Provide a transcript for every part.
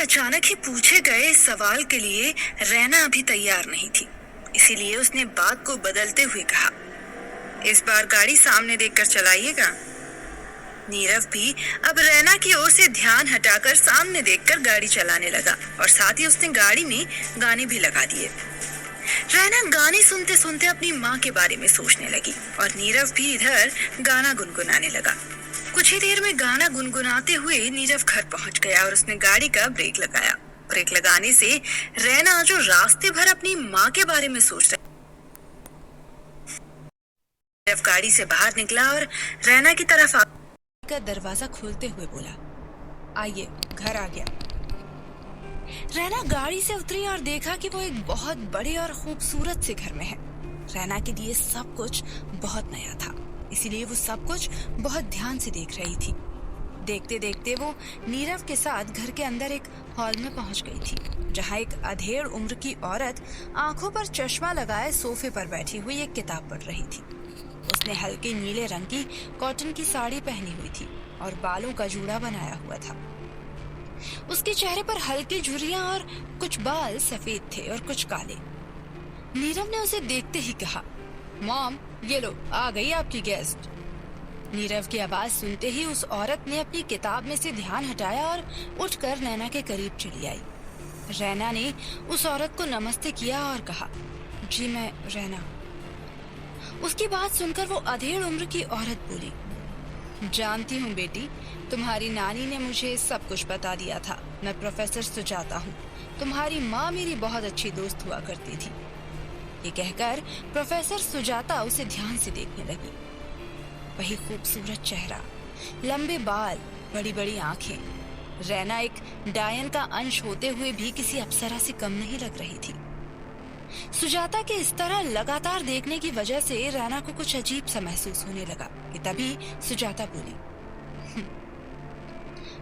अचानक ही पूछे गए इस सवाल के लिए रैना अभी तैयार नहीं थी। इसीलिए उसने बात को बदलते हुए कहा, इस बार गाड़ी सामने देखकर चलाइएगा। नीरव भी अब रैना की ओर से ध्यान हटाकर सामने देखकर गाड़ी चलाने लगा और साथ ही उसने गाड़ी में गाने भी लगा दिए। रैना गाने सुनते सुनते अपनी माँ के बारे में सोचने लगी और नीरव भी इधर गाना गुनगुनाने लगा। कुछ ही देर में गाना गुनगुनाते हुए नीरव घर पहुंच गया और उसने गाड़ी का ब्रेक लगाया। ब्रेक लगाने से रैना जो रास्ते भर अपनी माँ के बारे में सोच रही, नीरव गाड़ी से बाहर निकला और रैना की तरफ आकर दरवाजा खोलते हुए बोला, आइए, घर आ गया। रैना गाड़ी से उतरी और देखा कि वो एक बहुत बड़े और खूबसूरत से घर में है। रैना के लिए सब कुछ बहुत नया था, इसीलिए वो सब कुछ बहुत ध्यान से देख रही थी। देखते देखते वो नीरव के साथ घर के अंदर एक हॉल में पहुंच गई थी, जहां एक अधेड़ उम्र की औरत आंखों पर चश्मा लगाए सोफे पर बैठी हुई एक किताब पढ़ रही थी। उसने हल्के नीले रंग की कॉटन की साड़ी पहनी हुई थी और बालों का जूड़ा बनाया हुआ था। उसके चेहरे पर हल्की झुर्रियां और कुछ बाल सफेद थे और कुछ काले। नीरव ने उसे देखते ही कहा, मॉम, ये लो, आ गई आपकी गेस्ट। नीरव की आवाज सुनते ही उस औरत ने अपनी किताब में से ध्यान हटाया और उठकर रैना के करीब चली आई। रैना ने उस औरत को नमस्ते किया और कहा, जी मैं रैना। उसकी बात सुनकर वो अधेड़ उम्र की औरत बोली, जानती हूँ बेटी, तुम्हारी नानी ने मुझे सब कुछ बता दिया था। मैं प्रोफेसर सुजाता हूँ। तुम्हारी माँ मेरी बहुत अच्छी दोस्त हुआ करती थी। ये कहकर प्रोफेसर सुजाता उसे ध्यान से देखने लगी। वही खूबसूरत चेहरा, लंबे बाल, बड़ी बड़ी आंखें। रैना एक डायन का अंश होते हुए भी किसी अप्सरा से कम नहीं लग रही थी। सुजाता के इस तरह लगातार देखने की वजह से रैना को कुछ अजीब सा महसूस होने लगा कि तभी सुजाता बोली,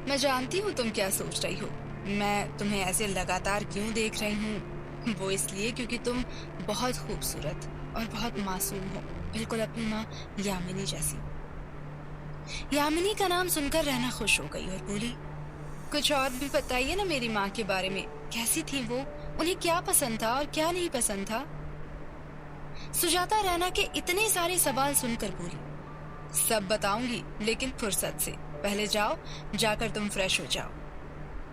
मैं जानती हूँ तुम क्या सोच रही हो। मैं तुम्हें ऐसे लगातार क्यों देख रही हूँ? वो इसलिए क्योंकि तुम बहुत खूबसूरत और बहुत मासूम हो, बिल्कुल अपनी माँ यामिनी जैसी। यामिनी का नाम सुनकर रैना खुश हो गई और बोली, कुछ और भी बताइए ना मेरी माँ के बारे में। कैसी थी वो? उन्हें क्या पसंद था और क्या नहीं पसंद था? सुजाता रैना के इतने सारे सवाल सुनकर बोली, सब बताऊंगी, लेकिन फुर्सत से। पहले जाओ, जाकर तुम फ्रेश हो जाओ।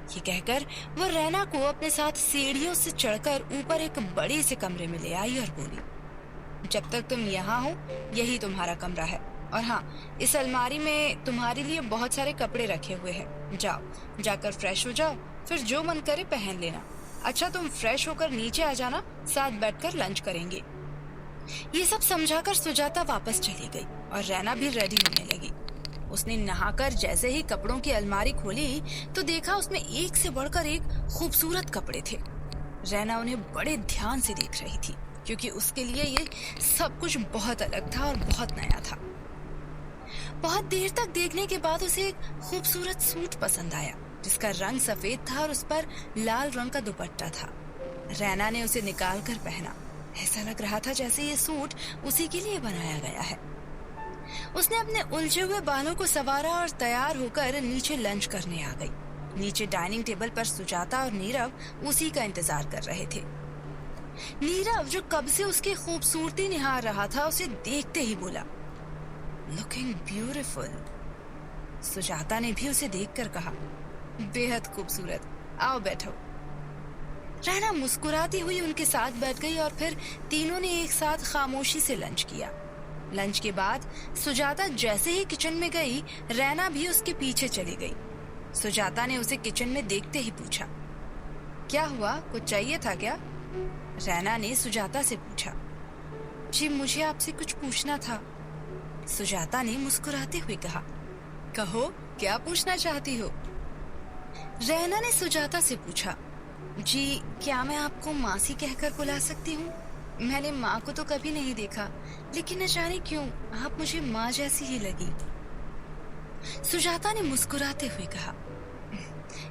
ये कहकर वो रैना को अपने साथ सीढ़ियों से चढ़कर ऊपर एक बड़े से कमरे में ले आई और बोली, जब तक तुम यहाँ हो यही तुम्हारा कमरा है, और हाँ, इस अलमारी में तुम्हारे लिए बहुत सारे कपड़े रखे हुए हैं। जाओ, जाकर फ्रेश हो जाओ, फिर जो मन करे पहन लेना। अच्छा, तुम फ्रेश होकर नीचे आ जाना, साथ बैठकर लंच करेंगे। ये सब समझाकर सुजाता वापस चली गई और रैना भी रेडी होने लगी। उसने नहाकर जैसे ही कपड़ों की अलमारी खोली तो देखा उसमें एक से बढ़कर एक खूबसूरत कपड़े थे। रैना उन्हें बड़े ध्यान से देख रही थी, क्योंकि उसके लिए ये सब कुछ बहुत अलग था और बहुत नया था। बहुत देर तक देखने के बाद उसे एक खूबसूरत सूट पसंद आया, जिसका रंग सफेद था और उस पर लाल रंग का दुपट्टा था। रैना ने उसे निकाल कर पहना। ऐसा लग रहा था जैसे ये सूट उसी के लिए बनाया गया है। उसने अपने उलझे हुए बालों को संवारा और तैयार होकर नीचे लंच करने आ गई। नीचे डाइनिंग टेबल पर सुजाता और नीरव उसी का इंतजार कर रहे थे। नीरव, जो कब से उसकी खूबसूरती निहार रहा था, उसे देखते ही बोला, लुकिंग ब्यूटीफुल। सुजाता ने भी उसे देखकर कहा, बेहद खूबसूरत, आओ बैठो। रैना मुस्कुराती हुई उनके साथ बैठ गई और फिर तीनों ने एक साथ खामोशी से लंच किया। लंच के बाद सुजाता जैसे ही किचन में गई, रैना भी उसके पीछे चली गई। सुजाता ने उसे किचन में देखते ही पूछा, क्या हुआ, कुछ चाहिए था क्या? रैना ने सुजाता से पूछा, जी मुझे आपसे कुछ पूछना था। सुजाता ने मुस्कुराते हुए कहा, कहो, क्या पूछना चाहती हो? रैना ने सुजाता से पूछा, जी क्या मैं आपको मासी कहकर बुला सकती हूँ? मैंने माँ को तो कभी नहीं देखा, लेकिन न जाने क्यों आप मुझे माँ जैसी ही लगी। सुजाता ने मुस्कुराते हुए कहा,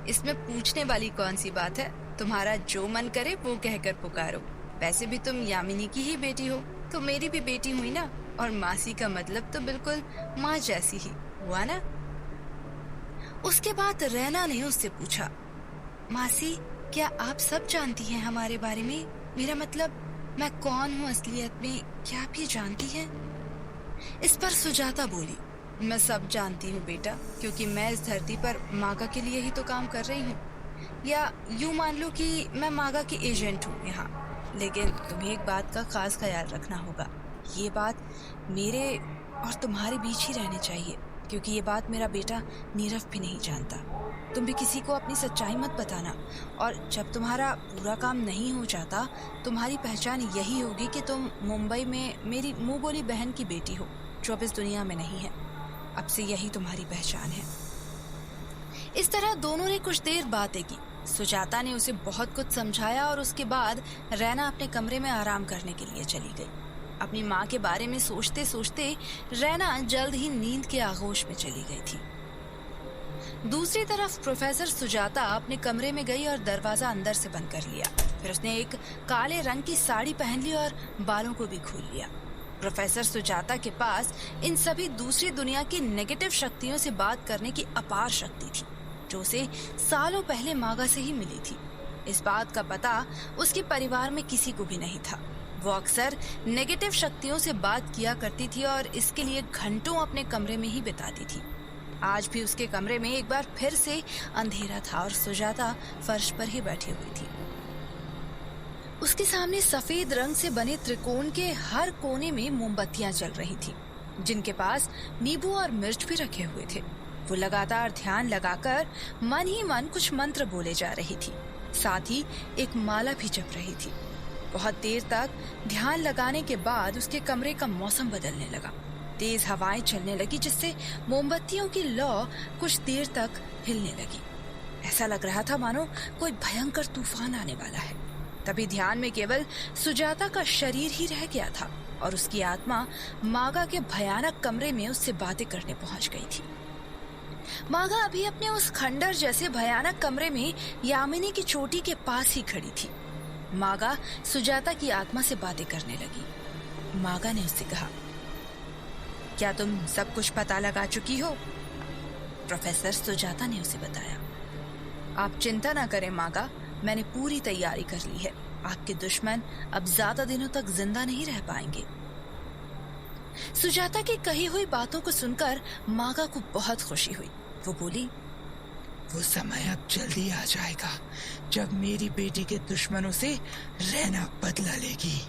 इसमें पूछने वाली कौन सी बात है? तुम्हारा जो मन करे वो कहकर पुकारो। वैसे भी तुम यामिनी की ही बेटी हो, तो मेरी भी बेटी हुई ना, और मासी का मतलब तो बिल्कुल माँ जैसी ही हुआ ना। उसके बाद रैना ने उससे पूछा, मासी, क्या आप सब जानती हैं हमारे बारे में? मेरा मतलब, मैं कौन हूँ असलियत में, क्या आप ये जानती हैं? इस पर सुजाता बोली, मैं सब जानती हूँ बेटा, क्योंकि मैं इस धरती पर मागा के लिए ही तो काम कर रही हूँ। या यूं मान लो कि मैं मागा की एजेंट हूँ यहाँ। लेकिन तुम्हें एक बात का खास ख्याल रखना होगा। ये बात मेरे और तुम्हारे बीच ही रहनी चाहिए, क्योंकि ये बात मेरा बेटा नीरव भी नहीं जानता। तुम भी किसी को अपनी सच्चाई मत बताना। और जब तुम्हारा पूरा काम नहीं हो जाता, तुम्हारी पहचान यही होगी कि तुम मुंबई में मेरी मुंह बोली बहन की बेटी हो, जो अब इस दुनिया में नहीं है। अब से यही तुम्हारी पहचान है। इस तरह दोनों ने कुछ देर बातें की। सुजाता ने उसे बहुत कुछ समझाया और उसके बाद रैना अपने कमरे में आराम करने के लिए चली गई। अपनी माँ के बारे में सोचते सोचते रैना जल्द ही नींद के आगोश में चली गई थी। दूसरी तरफ प्रोफेसर सुजाता अपने कमरे में गई और दरवाजा अंदर से बंद कर लिया। फिर उसने एक काले रंग की साड़ी पहन ली और बालों को भी खोल लिया। प्रोफेसर सुजाता के पास इन सभी दूसरी दुनिया की नेगेटिव शक्तियों से बात करने की अपार शक्ति थी, जो उसे सालों पहले मागा से ही मिली थी। इस बात का पता उसके परिवार में किसी को भी नहीं था। वो अक्सर नेगेटिव शक्तियों से बात किया करती थी और इसके लिए घंटों अपने कमरे में ही बिताती थी। आज भी उसके कमरे में एक बार फिर से अंधेरा था और सुजाता फर्श पर ही बैठी हुई थी। उसके सामने सफेद रंग से बने त्रिकोण के हर कोने में मोमबत्तियां जल रही थी, जिनके पास नींबू और मिर्च भी रखे हुए थे। वो लगातार ध्यान लगाकर मन ही मन कुछ मंत्र बोले जा रही थी। साथ ही एक माला भी जप रही थी। बहुत देर तक ध्यान लगाने के बाद उसके कमरे का मौसम बदलने लगा। तेज हवाएं चलने लगी, जिससे मोमबत्तियों की लौ कुछ देर तक हिलने लगी। ऐसा लग रहा था मानो कोई भयंकर तूफान आने वाला है। तभी ध्यान में केवल सुजाता का शरीर ही रह गया था और उसकी आत्मा मागा के भयानक कमरे में उससे बातें करने पहुंच गई थी। मागा अभी अपने उस खंडर जैसे भयानक कमरे में यामिनी की चोटी के पास ही खड़ी थी। मागा सुजाता की आत्मा से बातें करने लगी। मागा ने उससे कहा, क्या तुम सब कुछ पता लगा चुकी हो? प्रोफेसर सुजाता ने उसे बताया। आप चिंता ना करें मागा, मैंने पूरी तैयारी कर ली है। आपके दुश्मन अब ज्यादा दिनों तक जिंदा नहीं रह पाएंगे। सुजाता की कही हुई बातों को सुनकर मागा को बहुत खुशी हुई। वो बोली, वो समय अब जल्दी आ जाएगा जब मेरी बेटी के दुश्मनों से रहना बदला लेगी।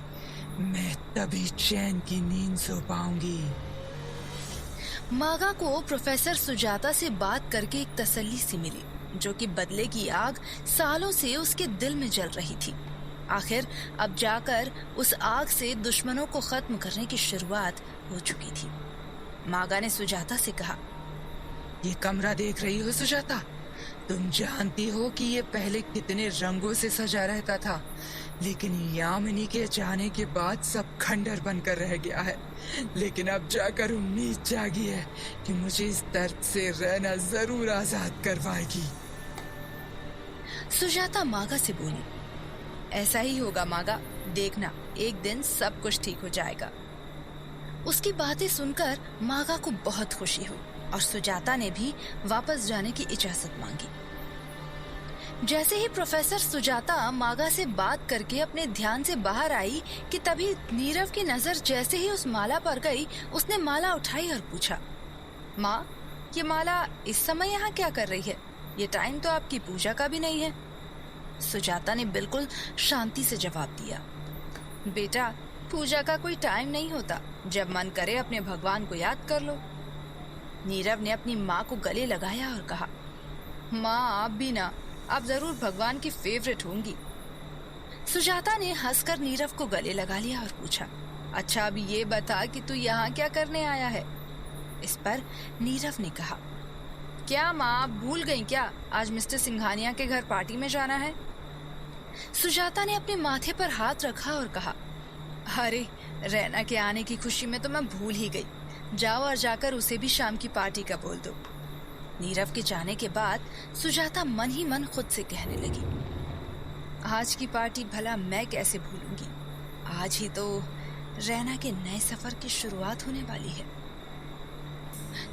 मैं तभी चैन की नींद सो पाऊंगी। मागा को प्रोफेसर सुजाता से बात करके एक तसल्ली सी मिली, जो कि बदले की आग सालों से उसके दिल में जल रही थी। आखिर अब जाकर उस आग से दुश्मनों को खत्म करने की शुरुआत हो चुकी थी। मागा ने सुजाता से कहा, ये कमरा देख रही हो सुजाता? तुम जानती हो कि ये पहले कितने रंगों से सजा रहता था, लेकिन यामिनी के जाने के बाद सब खंडर बनकर रह गया है। लेकिन अब जाकर उम्मीद जागी है कि मुझे इस दर्द से रहना जरूर आजाद करवाएगी। सुजाता मागा से बोली, ऐसा ही होगा मागा, देखना एक दिन सब कुछ ठीक हो जाएगा। उसकी बातें सुनकर मागा को बहुत खुशी हुई और सुजाता ने भी वापस जाने की इजाजत मांगी। जैसे ही प्रोफेसर सुजाता मागा से बात करके अपने ध्यान से बाहर आई कि तभी नीरव की नजर जैसे ही उस माला पर गई, उसने माला उठाई और पूछा, माँ, ये माला इस समय यहाँ क्या कर रही है? ये टाइम तो आपकी पूजा का भी नहीं है। सुजाता ने बिल्कुल शांति से जवाब दिया, बेटा, पूजा का कोई टाइम नहीं होता। जब मन करे अपने भगवान को याद कर लो। नीरव ने अपनी माँ को गले लगाया और कहा, माँ, आप भी ना, आप जरूर भगवान की फेवरेट होंगी। सुजाता ने हंसकर नीरव को गले लगा लिया और पूछा, अच्छा अब ये बता कि तू यहाँ क्या करने आया है? इस पर नीरव ने कहा, क्या माँ, आप भूल गई क्या? आज मिस्टर सिंघानिया के घर पार्टी में जाना है। सुजाता ने अपने माथे पर हाथ रखा और कहा, अरे, रैना के आने की खुशी में तो मैं भूल ही गई। जाओ और जाकर उसे भी शाम की पार्टी का बोल दो। नीरव के जाने के बाद सुजाता मन ही मन खुद से कहने लगी, आज की पार्टी भला मैं कैसे भूलूंगी? आज ही तो रैना के नए सफर की शुरुआत होने वाली है।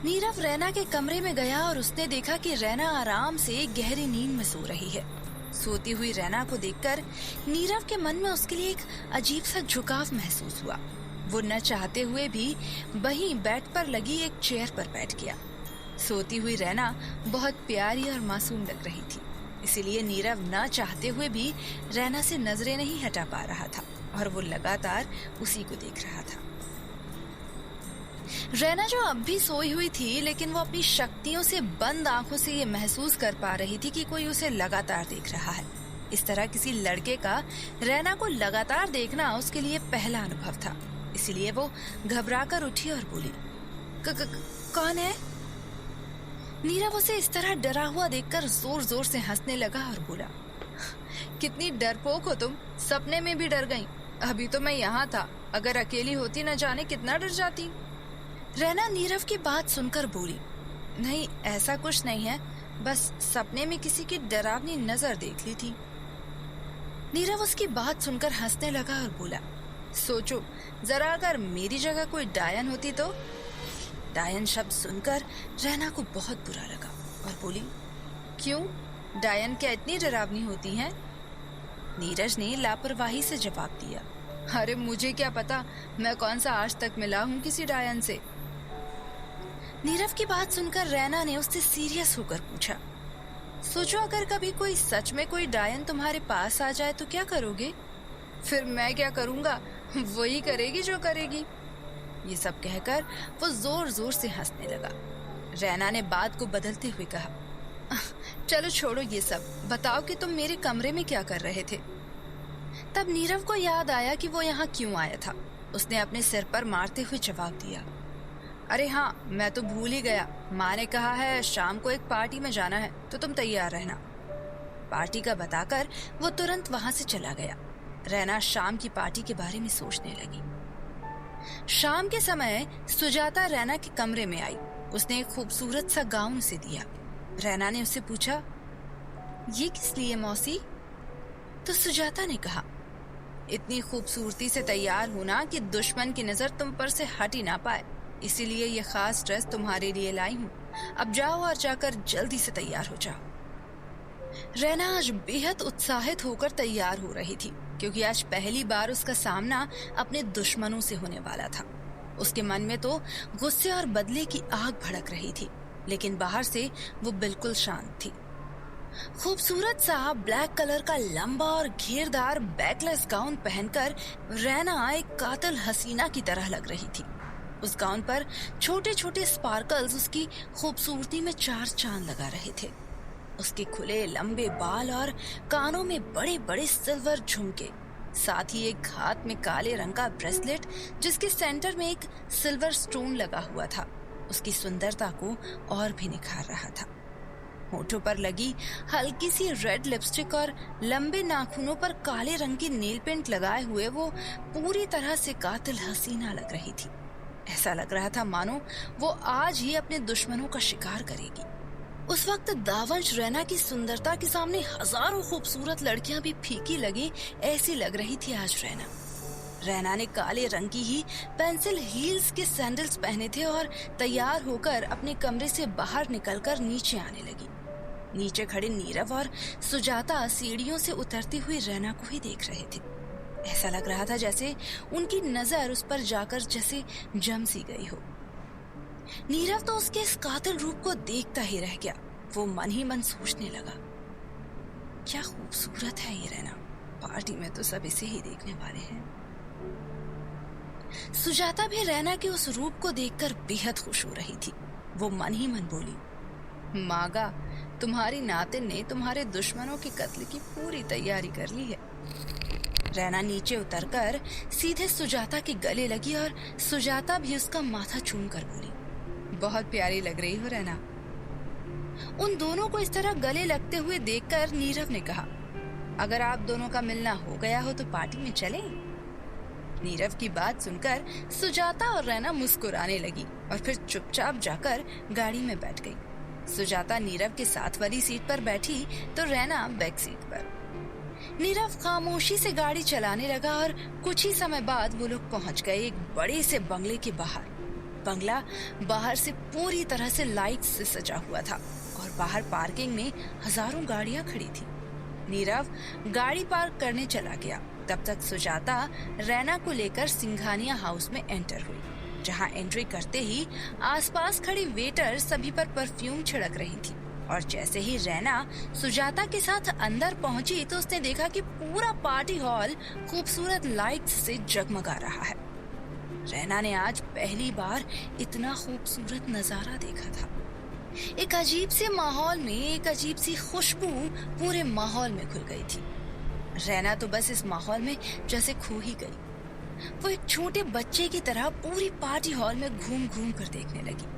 नीरव रैना के कमरे में गया और उसने देखा कि रैना आराम से गहरी नींद में सो रही है। सोती हुई रैना को देखकर नीरव के मन में उसके लिए एक अजीब सा झुकाव महसूस हुआ। वो न चाहते हुए भी वहीं बेड पर लगी एक चेयर पर बैठ गया। सोती हुई रैना बहुत प्यारी और मासूम लग रही थी, इसीलिए नीरव न चाहते हुए भी रैना से नजरें नहीं हटा पा रहा था और वो लगातार उसी को देख रहा था। रैना जो अब भी सोई हुई थी, लेकिन वो अपनी शक्तियों से बंद आंखों से ये महसूस कर पा रही थी कि कोई उसे लगातार देख रहा है। इस तरह किसी लड़के का रैना को लगातार देखना उसके लिए पहला अनुभव था, इसलिए वो घबराकर उठी और बोली, कौन है? नीरव उसे इस तरह डरा हुआ देखकर जोर जोर से हंसने लगा और बोला, कितनी डरपोक हो तुम, सपने में भी डर गई। अभी तो मैं यहाँ था, अगर अकेली होती न जाने कितना डर जाती। रैना नीरव की बात सुनकर बोली, नहीं ऐसा कुछ नहीं है, बस सपने में किसी की डरावनी नजर देख ली थी। नीरव उसकी बात सुनकर हंसने लगा और बोला, सोचो जरा अगर मेरी जगह कोई डायन होती तो। डायन शब्द सुनकर रैना को बहुत बुरा लगा और बोली, क्यों, डायन क्या इतनी डरावनी होती हैं? नीरज ने लापरवाही से जवाब दिया, अरे मुझे क्या पता, मैं कौन सा आज तक मिला हूँ किसी डायन से। नीरव की बात सुनकर रैना ने उससे सीरियस होकर पूछा, सोचो अगर कभी कोई सच में कोई डायन तुम्हारे पास आ जाए तो क्या करोगे? फिर मैं क्या करूँगा, वही करेगी जो करेगी। ये सब कहकर वो जोर जोर से हंसने लगा। रैना ने बात को बदलते हुए कहा, चलो छोड़ो ये सब, बताओ कि तुम मेरे कमरे में क्या कर रहे थे? तब नीरव को याद आया कि वो यहाँ क्यों आया था। उसने अपने सिर पर मारते हुए जवाब दिया, अरे हाँ, मैं तो भूल ही गया, माँ ने कहा है शाम को एक पार्टी में जाना है, तो तुम तैयार रहना। पार्टी का बताकर वो तुरंत वहां से चला गया। रैना शाम की पार्टी के बारे में सोचने लगी। शाम के समय सुजाता रैना के कमरे में आई। उसने एक खूबसूरत सा गाउन उसे दिया। रैना ने उससे पूछा, ये किस लिए मौसी? तो सुजाता ने कहा, इतनी खूबसूरती से तैयार होना कि दुश्मन की नजर तुम पर से हट ही ना पाए, इसीलिए ये खास ड्रेस तुम्हारे लिए लाई हूँ। अब जाओ और जाकर जल्दी से तैयार हो जाओ। रैना आज बेहद उत्साहित होकर तैयार हो रही थी, क्योंकि आज पहली बार उसका सामना अपने दुश्मनों से होने वाला था। उसके मन में तो गुस्से और बदले की आग भड़क रही थी, लेकिन बाहर से वो बिल्कुल शांत थी। खूबसूरत सा ब्लैक कलर का लंबा और घेरदार बैकलेस गाउन पहनकर रैना एक कातिल हसीना की तरह लग रही थी। उस गाउन पर छोटे छोटे स्पार्कल्स उसकी खूबसूरती में चार चांद लगा रहे थे। उसके खुले लंबे बाल और कानों में बड़े बड़े सिल्वर झुमके, साथ ही एक हाथ में काले रंग का ब्रेसलेट जिसके सेंटर में एक सिल्वर स्टोन लगा हुआ था, उसकी सुंदरता को और भी निखार रहा था। होठों पर लगी हल्की सी रेड लिपस्टिक और लंबे नाखूनों पर काले रंग की नेल पेंट लगाए हुए वो पूरी तरह से कातिल हसीना लग रही थी। ऐसा लग रहा था मानो वो आज ही अपने दुश्मनों का शिकार करेगी। उस वक्त दावंश रैना की सुंदरता के सामने हजारों खूबसूरत लड़कियां भी फीकी लगी, ऐसी लग रही थी आज रैना। रैना ने काले रंग की ही पेंसिल हील्स के सैंडल्स पहने थे और तैयार होकर अपने कमरे से बाहर निकलकर नीचे आने लगी। नीचे खड़े नीरव और सुजाता सीढ़ियों से उतरती हुई रैना को ही देख रहे थे। ऐसा लग रहा था जैसे उनकी नजर उस पर जाकर जैसे जम सी गई हो। नीरव तो उसके इस कातिल रूप को देखता ही रह गया। वो मन ही मन सोचने लगा, क्या खूबसूरत है ये रैना, पार्टी में तो सब इसे ही देखने वाले हैं। सुजाता भी रैना के उस रूप को देखकर बेहद खुश हो रही थी। वो मन ही मन बोली, मागा, तुम्हारी नातिन ने तुम्हारे दुश्मनों के कत्ल की पूरी तैयारी कर ली है। रैना नीचे उतरकर सीधे सुजाता के गले लगी और सुजाता भी उसका माथा चूम कर बोली, बहुत प्यारी लग रही हो रैना। उन दोनों को इस तरह गले लगते हुए देखकर नीरव ने कहा, अगर आप दोनों का मिलना हो गया हो तो पार्टी में चलें? नीरव की बात सुनकर सुजाता और रैना मुस्कुराने लगी और फिर चुपचाप जाकर गाड़ी में बैठ गई। सुजाता नीरव के साथ वाली सीट पर बैठी तो रैना बैक सीट पर। नीरव खामोशी से गाड़ी चलाने लगा और कुछ ही समय बाद वो लोग पहुंच गए एक बड़े से बंगले के बाहर। बंगला बाहर से पूरी तरह से लाइट्स से सजा हुआ था और बाहर पार्किंग में हजारों गाड़ियां खड़ी थी। नीरव गाड़ी पार्क करने चला गया। तब तक सुजाता रैना को लेकर सिंघानिया हाउस में एंटर हुई, जहां एंट्री करते ही आसपास खड़ी वेटर सभी पर परफ्यूम छिड़क रही थी। और जैसे ही रैना सुजाता के साथ अंदर पहुंची तो उसने देखा कि पूरा पार्टी हॉल खूबसूरत लाइट्स से जगमगा रहा है। रैना ने आज पहली बार इतना खूबसूरत नजारा देखा था। एक अजीब से माहौल में एक अजीब सी खुशबू पूरे माहौल में घुल गई थी। रैना तो बस इस माहौल में जैसे खो ही गई। वो एक छोटे बच्चे की तरह पूरी पार्टी हॉल में घूम घूम कर देखने लगी।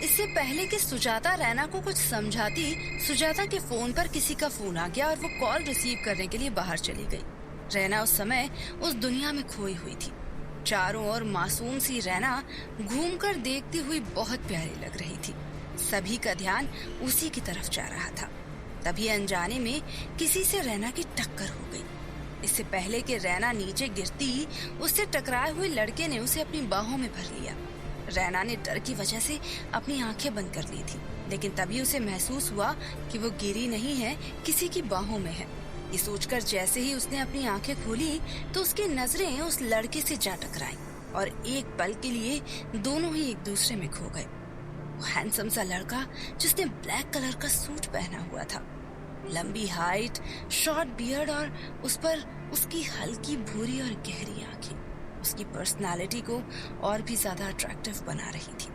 इससे पहले कि सुजाता रैना को कुछ समझाती, सुजाता के फोन पर किसी का फोन आ गया और वो कॉल रिसीव करने के लिए बाहर चली गई। रैना उस समय उस दुनिया में खोई हुई थी। चारों ओर मासूम सी रैना घूमकर देखती हुई बहुत प्यारी लग रही थी। सभी का ध्यान उसी की तरफ जा रहा था। तभी अनजाने में किसी से रैना की टक्कर हो गई। इससे पहले कि रैना नीचे गिरती, उससे टकराए हुए लड़के ने उसे अपनी बाहों में भर लिया। रैना ने डर की वजह से अपनी आंखें बंद कर ली थी, लेकिन तभी उसे महसूस हुआ कि वो गिरी नहीं है, किसी की बाहों में है। ये सोचकर जैसे ही उसने अपनी आंखें खोली तो उसकी नजरें उस लड़के से जा टकराईं और एक पल के लिए दोनों ही एक दूसरे में खो गए। वो हैंडसम सा लड़का जिसने ब्लैक कलर का सूट पहना हुआ था, लंबी हाइट, शॉर्ट बियर्ड और उस पर उसकी हल्की भूरी और गहरी आंखें उसकी पर्सनालिटी को और भी ज्यादा अट्रैक्टिव बना रही थी।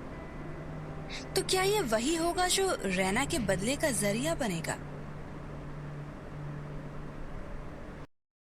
तो क्या ये वही होगा जो रैना के बदले का जरिया बनेगा?